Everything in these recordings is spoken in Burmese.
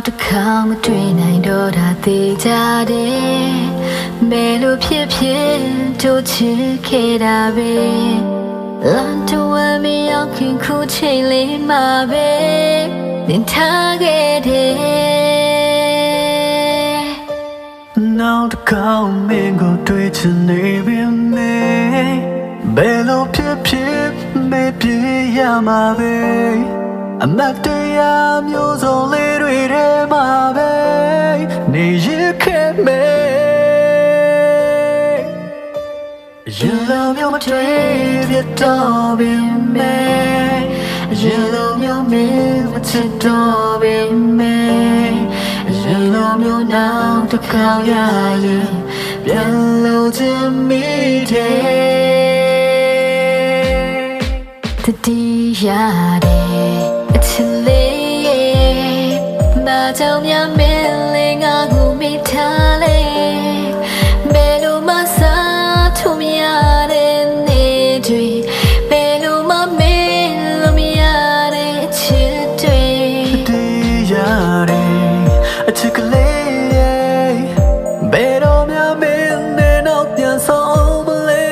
နောက်တစ်ခါမတွေ့နိုင်တော့တာသိကြတယ်ဘယ်လိုဖြစ်ဖြစ်တို့ချစ်ခဲ့တာပဲလမ်းတစ်ဝမ်းမရောက်ခင်ခုချိန်လေးမှာပဲသင်ထားခဲ့တယ်နောက်တစ်ခါမင်းကိုတွေ့ချင်နေပြီမေဘယ်လိုဖြစ်ဖြစ်မေပြေးရမှာပဲအမတ်တရားမျိုးစုံလေးတွေထဲမှာပဲနေရခဲ့မေရင်လုံးမျိုးမတွေ့ပြတော့ပြီမေရင်လုံးမျိုးမင်းမချစ်တော့ပြီမေရင်လုံးမျိုးနောက်တစ်ခါရရင်ပြန်လို့ချင်မိတယ်တတိရတယ်အချစ်လေးဘာကြောင့်များမင်းလေးငါ့ကိုမိထားလဲဘယ်လိုမှစားထုံရတဲ့နေတွေဘယ်လိုမှမင်းလို့မရတဲ့ချစ်တွေတတိရတယ်အချစ်ကလေးဘယ်တော့မှမင်းနဲ့တော့ပြန်ဆောင်မလဲ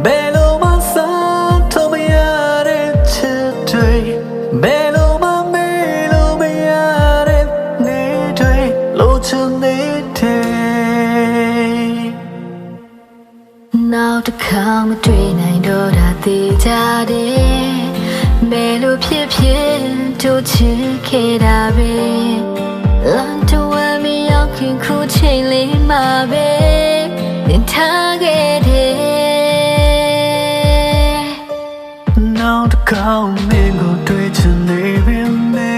ဘယ်လိုမှစားထုံမရတဲ့ချစ်တွေဘယ်လိုမှမေးလို့မရတဲ့နေတွေလို့ချင်နေတဲ့နောက်တစ်ခါမတွေ့နိုင်တော့တာသိကြတယ်ဘယ်လိုဖြစ်ဖြစ်တို့ချစ်ခဲ့တာပဲလမ်းတစ်ဝမ်းမရောက်ခင်ခုချိန်လေးမှာပဲသင်ထားခဲ့တယ်နောက်တစ်ခါမင်းကိုတွေ့ချင်နေပြီမေ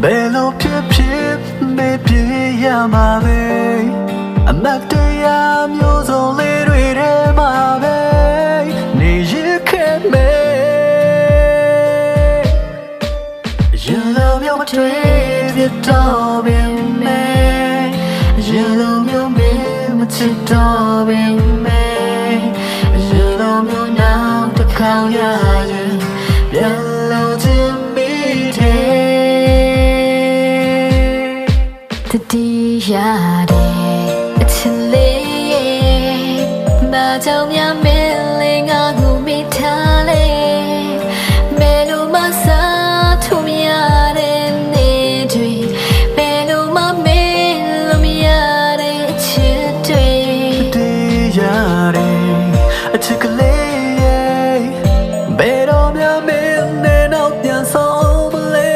ဘယ်လိုဖြစ်ဖြစ်မေပြေးရမှာပဲအမတ်တရားမျိုးစုံလေးတွေထဲမှာပဲနေရခဲ့မေရင်လုံးမျိုးမတွေ့ပြတော့ပြီမေရင်လုံးမျိုးမင်းမချစ်တော့ပြီမေရင်လုံးမျိုးနောက်တစ်ခါရရင်ပြန်လို့ချင်မိတယ်တတိရတယ်အချစ်လေးဘာကြောင့်များမင်းလေးငါ့ကိုမိထားလဲဘယ်လိုမှစားထုံရတဲ့နေတွေဘယ်လိုမှမင်းလို့မရတဲ့ချစ်တွေတတိရတယ်အချစ်ကလေးဘယ်တော့မှမင်းနဲ့တော့ပြန်ဆောင်မလဲ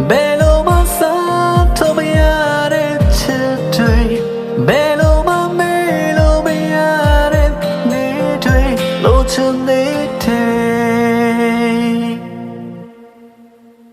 ဘယ်လိုမှစားထုံမရ